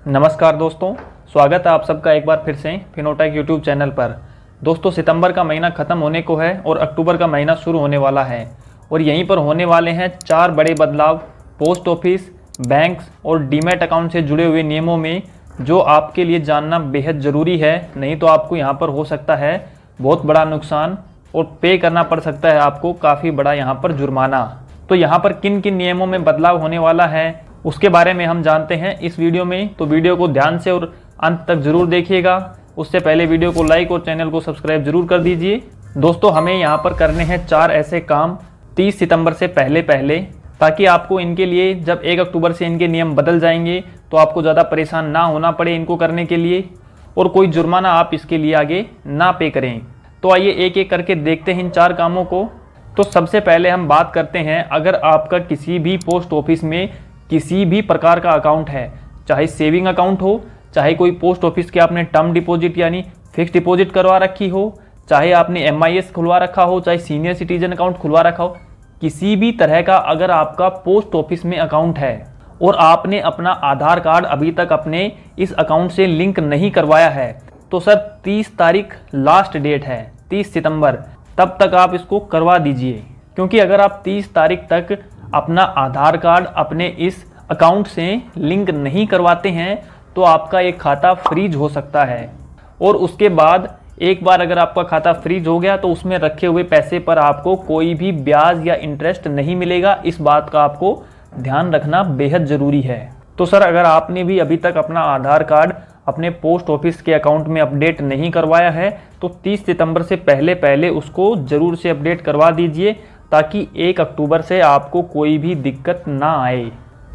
नमस्कार दोस्तों, स्वागत है आप सबका एक बार फिर से फिनोटेक यूट्यूब चैनल पर। दोस्तों, सितंबर का महीना ख़त्म होने को है और अक्टूबर का महीना शुरू होने वाला है और यहीं पर होने वाले हैं 4 बड़े बदलाव पोस्ट ऑफिस, बैंक्स और डीमैट अकाउंट से जुड़े हुए नियमों में, जो आपके लिए जानना बेहद ज़रूरी है। नहीं तो आपको यहाँ पर हो सकता है बहुत बड़ा नुकसान और पे करना पड़ सकता है आपको काफ़ी बड़ा यहाँ पर जुर्माना। तो यहाँ पर किन किन नियमों में बदलाव होने वाला है उसके बारे में हम जानते हैं इस वीडियो में। तो वीडियो को ध्यान से और अंत तक जरूर देखिएगा। उससे पहले वीडियो को लाइक और चैनल को सब्सक्राइब जरूर कर दीजिए। दोस्तों, हमें यहाँ पर करने हैं 4 ऐसे काम 30 सितंबर से पहले, ताकि आपको इनके लिए जब 1 अक्टूबर से इनके नियम बदल जाएंगे तो आपको ज़्यादा परेशान ना होना पड़े इनको करने के लिए, और कोई जुर्माना आप इसके लिए आगे ना पे करें। तो आइए एक एक करके देखते हैं इन 4 कामों को। तो सबसे पहले हम बात करते हैं, अगर आपका किसी भी पोस्ट ऑफिस में किसी भी प्रकार का अकाउंट है, चाहे सेविंग अकाउंट हो, चाहे कोई पोस्ट ऑफिस के आपने टर्म डिपॉजिट यानी फिक्स डिपॉजिट करवा रखी हो, चाहे आपने MIS खुलवा रखा हो, चाहे सीनियर सिटीजन अकाउंट खुलवा रखा हो, किसी भी तरह का अगर आपका पोस्ट ऑफिस में अकाउंट है और आपने अपना आधार कार्ड अभी तक अपने इस अकाउंट से लिंक नहीं करवाया है, तो सर 30 तारीख लास्ट डेट है, 30 सितंबर, तब तक आप इसको करवा दीजिए। क्योंकि अगर आप 30 तारीख तक अपना आधार कार्ड अपने इस अकाउंट से लिंक नहीं करवाते हैं तो आपका एक खाता फ्रीज हो सकता है, और उसके बाद एक बार अगर आपका खाता फ्रीज हो गया तो उसमें रखे हुए पैसे पर आपको कोई भी ब्याज या इंटरेस्ट नहीं मिलेगा। इस बात का आपको ध्यान रखना बेहद ज़रूरी है। तो सर, अगर आपने भी अभी तक अपना आधार कार्ड अपने पोस्ट ऑफिस के अकाउंट में अपडेट नहीं करवाया है तो 30 सितंबर से पहले उसको ज़रूर से अपडेट करवा दीजिए, ताकि 1 अक्टूबर से आपको कोई भी दिक्कत ना आए।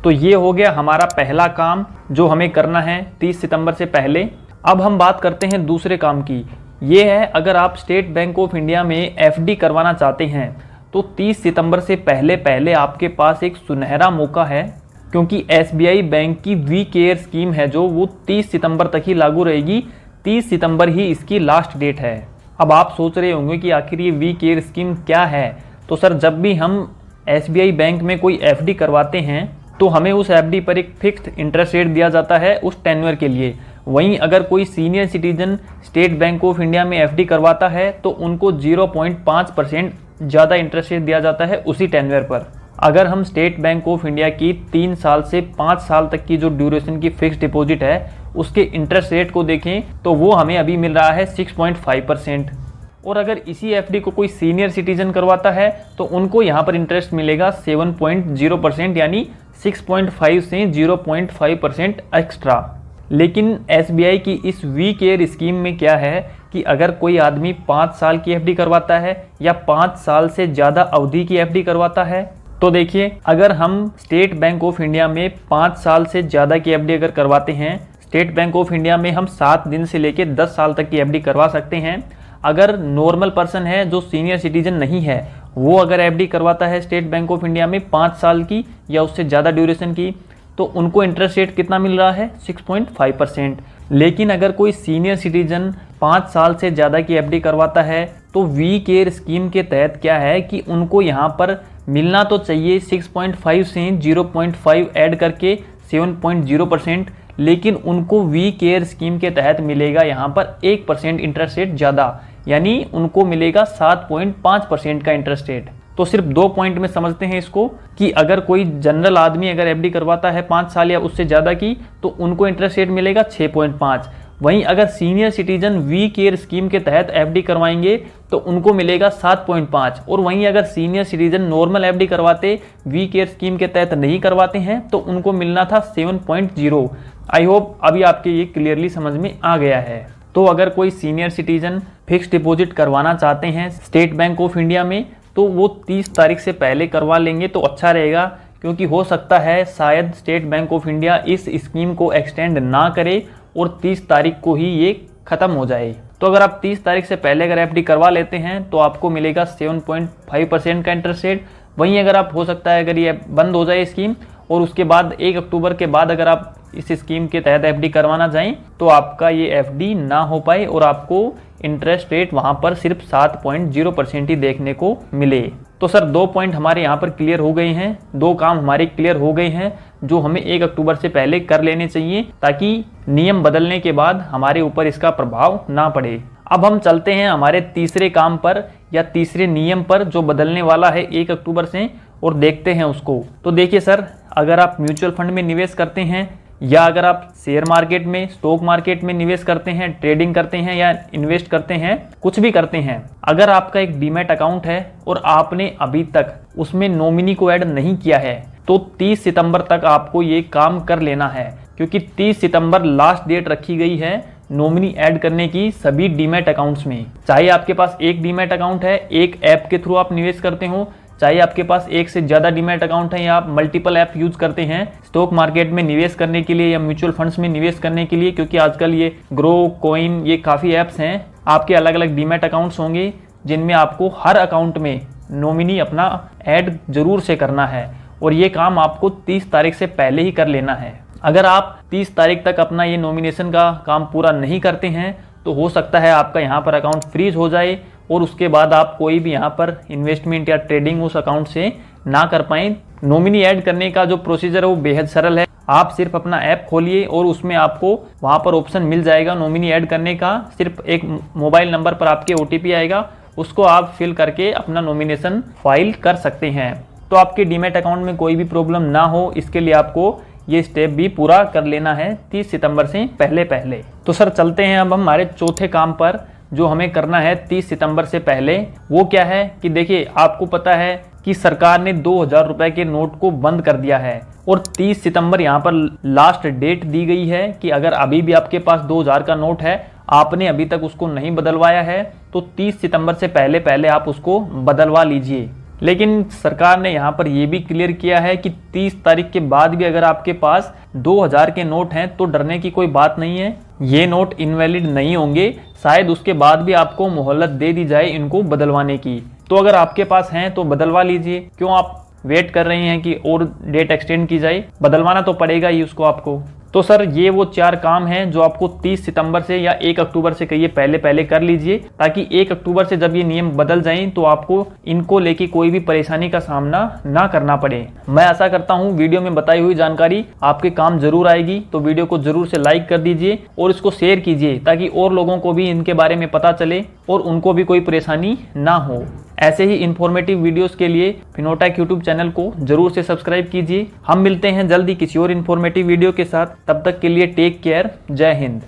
तो ये हो गया हमारा पहला काम जो हमें करना है 30 सितंबर से पहले। अब हम बात करते हैं दूसरे काम की। ये है, अगर आप स्टेट बैंक ऑफ इंडिया में FD करवाना चाहते हैं तो 30 सितंबर से पहले आपके पास एक सुनहरा मौका है, क्योंकि SBI बैंक की वी केयर स्कीम है जो वो 30 सितंबर तक ही लागू रहेगी। 30 सितंबर ही इसकी लास्ट डेट है। अब आप सोच रहे होंगे कि आखिर ये वी केयर स्कीम क्या है। तो सर, जब भी हम SBI बैंक में कोई FD करवाते हैं तो हमें उस FD पर एक फिक्स्ड इंटरेस्ट रेट दिया जाता है उस टेन्योर के लिए। वहीं अगर कोई senior citizen state bank of India में FD करवाता है तो उनको 0.5% ज़्यादा इंटरेस्ट रेट दिया जाता है उसी टेन्योर पर। अगर हम स्टेट बैंक ऑफ इंडिया की 3 साल से 5 साल तक की जो ड्यूरेशन की फिक्स्ड डिपॉजिट है उसके इंटरेस्ट रेट को देखें तो वो हमें अभी मिल रहा है 6.5%। और अगर इसी FD को कोई सीनियर सिटीजन करवाता है तो उनको यहाँ पर इंटरेस्ट मिलेगा 7.0%, यानी 6.5 से 0.5% एक्स्ट्रा। लेकिन SBI की इस वी केयर स्कीम में क्या है कि अगर कोई आदमी 5 साल की FD करवाता है या 5 साल से ज़्यादा अवधि की FD करवाता है, तो देखिए, अगर हम स्टेट बैंक ऑफ इंडिया में 5 साल से ज़्यादा की FD अगर करवाते हैं, स्टेट बैंक ऑफ इंडिया में हम 7 दिन से लेकर 10 साल तक की FD करवा सकते हैं। अगर नॉर्मल पर्सन है जो सीनियर सिटीजन नहीं है, वो अगर FD करवाता है स्टेट बैंक ऑफ इंडिया में 5 साल की या उससे ज़्यादा ड्यूरेशन की, तो उनको इंटरेस्ट रेट कितना मिल रहा है? 6.5%। लेकिन अगर कोई सीनियर सिटीजन 5 साल से ज़्यादा की FD करवाता है तो वी केयर स्कीम के तहत क्या है कि उनको यहाँ पर मिलना तो चाहिए 6.5 से 0.5 ऐड करके 7.0%, लेकिन उनको वी केयर स्कीम के तहत मिलेगा यहाँ पर 1% इंटरेस्ट रेट ज़्यादा, यानी उनको मिलेगा 7.5% का इंटरेस्ट रेट। तो सिर्फ 2 पॉइंट में समझते हैं इसको कि अगर कोई जनरल आदमी अगर FD करवाता है 5 साल या उससे ज़्यादा की तो उनको इंटरेस्ट रेट मिलेगा 6.5। वहीं अगर senior citizen we care scheme के तहत FD करवाएंगे तो उनको मिलेगा 7.5। और वहीं अगर सीनियर सिटीजन नॉर्मल FD करवाते, वी केयर स्कीम के तहत नहीं करवाते हैं, तो उनको मिलना था 7.0। आई होप अभी आपके ये क्लियरली समझ में आ गया है। तो अगर कोई सीनियर सिटीजन फिक्स्ड डिपॉजिट करवाना चाहते हैं स्टेट बैंक ऑफ इंडिया में तो वो 30 तारीख से पहले करवा लेंगे तो अच्छा रहेगा, क्योंकि हो सकता है शायद स्टेट बैंक ऑफ इंडिया इस स्कीम को एक्सटेंड ना करे और 30 तारीख को ही ये ख़त्म हो जाए। तो अगर आप 30 तारीख से पहले अगर FD करवा लेते हैं तो आपको मिलेगा 7.5% का इंटरेस्ट रेट। वहीं अगर आप, हो सकता है अगर ये बंद हो जाए स्कीम और उसके बाद 1 अक्टूबर के बाद अगर आप इस स्कीम के तहत FD करवाना चाहें तो आपका ये FD ना हो पाए और आपको इंटरेस्ट रेट वहाँ पर सिर्फ 7.0% ही देखने को मिले। तो सर 2 पॉइंट हमारे यहाँ पर क्लियर हो गए हैं, 2 काम हमारे क्लियर हो गए हैं। जो हमें 1 अक्टूबर से पहले कर लेने चाहिए, ताकि नियम बदलने के बाद हमारे ऊपर इसका प्रभाव ना पड़े। अब हम चलते हैं हमारे तीसरे काम पर या तीसरे नियम पर जो बदलने वाला है 1 अक्टूबर से, और देखते हैं उसको। तो देखिए सर, अगर आप म्यूचुअल फंड में निवेश करते हैं या अगर आप शेयर मार्केट में, स्टॉक मार्केट में निवेश करते हैं, ट्रेडिंग करते हैं या इन्वेस्ट करते हैं, कुछ भी करते हैं, अगर आपका एक डीमैट अकाउंट है और आपने अभी तक उसमें नॉमिनी को ऐड नहीं किया है, तो 30 सितंबर तक आपको ये काम कर लेना है, क्योंकि 30 सितंबर लास्ट डेट रखी गई है नॉमिनी ऐड करने की सभी डीमैट अकाउंट्स में। चाहे आपके पास एक डीमैट अकाउंट है, एक ऐप के थ्रू आप निवेश करते हो, चाहे आपके पास एक से ज़्यादा डीमैट अकाउंट है या आप मल्टीपल ऐप यूज करते हैं स्टॉक मार्केट में निवेश करने के लिए या म्यूचुअल फंड्स में निवेश करने के लिए, क्योंकि आजकल ये ग्रो, कॉइन, ये काफ़ी ऐप्स हैं। आपके अलग अलग डीमैट अकाउंट्स होंगे जिनमें आपको हर अकाउंट में नॉमिनी अपना ऐड जरूर से करना है, और ये काम आपको 30 तारीख से पहले ही कर लेना है। अगर आप 30 तारीख तक अपना ये नॉमिनेशन का काम पूरा नहीं करते हैं तो हो सकता है आपका यहाँ पर अकाउंट फ्रीज हो जाए और उसके बाद आप कोई भी यहाँ पर इन्वेस्टमेंट या ट्रेडिंग उस अकाउंट से ना कर पाएं। नॉमिनी ऐड करने का जो प्रोसीजर है वो बेहद सरल है। आप सिर्फ अपना ऐप खोलिए और उसमें आपको वहाँ पर ऑप्शन मिल जाएगा नॉमिनी ऐड करने का। सिर्फ एक मोबाइल नंबर पर आपके OTP आएगा, उसको आप फिल करके अपना नॉमिनेशन फाइल कर सकते हैं। तो आपके डीमैट अकाउंट में कोई भी प्रॉब्लम ना हो, इसके लिए आपको ये स्टेप भी पूरा कर लेना है 30 सितंबर से पहले। तो सर चलते हैं अब हमारे चौथे काम पर जो हमें करना है 30 सितंबर से पहले। वो क्या है कि देखिए, आपको पता है कि सरकार ने 2000 रुपए के नोट को बंद कर दिया है और 30 सितंबर यहाँ पर लास्ट डेट दी गई है कि अगर अभी भी आपके पास 2000 का नोट है, आपने अभी तक उसको नहीं बदलवाया है, तो 30 सितंबर से पहले आप उसको बदलवा लीजिए। लेकिन सरकार ने यहाँ पर यह भी क्लियर किया है कि 30 तारीख के बाद भी अगर आपके पास 2000 के नोट हैं तो डरने की कोई बात नहीं है, ये नोट इनवैलिड नहीं होंगे। शायद उसके बाद भी आपको मोहलत दे दी जाए इनको बदलवाने की। तो अगर आपके पास हैं तो बदलवा लीजिए। क्यों आप वेट कर रहे हैं कि और डेट एक्सटेंड की जाए? बदलवाना तो पड़ेगा ही उसको आपको। तो सर ये वो 4 काम हैं जो आपको 30 सितंबर से या 1 अक्टूबर से कहिए पहले कर लीजिए, ताकि 1 अक्टूबर से जब ये नियम बदल जाएं तो आपको इनको लेके कोई भी परेशानी का सामना ना करना पड़े। मैं आशा करता हूँ वीडियो में बताई हुई जानकारी आपके काम जरूर आएगी। तो वीडियो को जरूर से लाइक कर दीजिए और इसको शेयर कीजिए, ताकि और लोगों को भी इनके बारे में पता चले और उनको भी कोई परेशानी ना हो। ऐसे ही इंफॉर्मेटिव वीडियोस के लिए फिनोटेक यूट्यूब चैनल को जरूर से सब्सक्राइब कीजिए। हम मिलते हैं जल्दी किसी और इंफॉर्मेटिव वीडियो के साथ। तब तक के लिए टेक केयर। जय हिंद।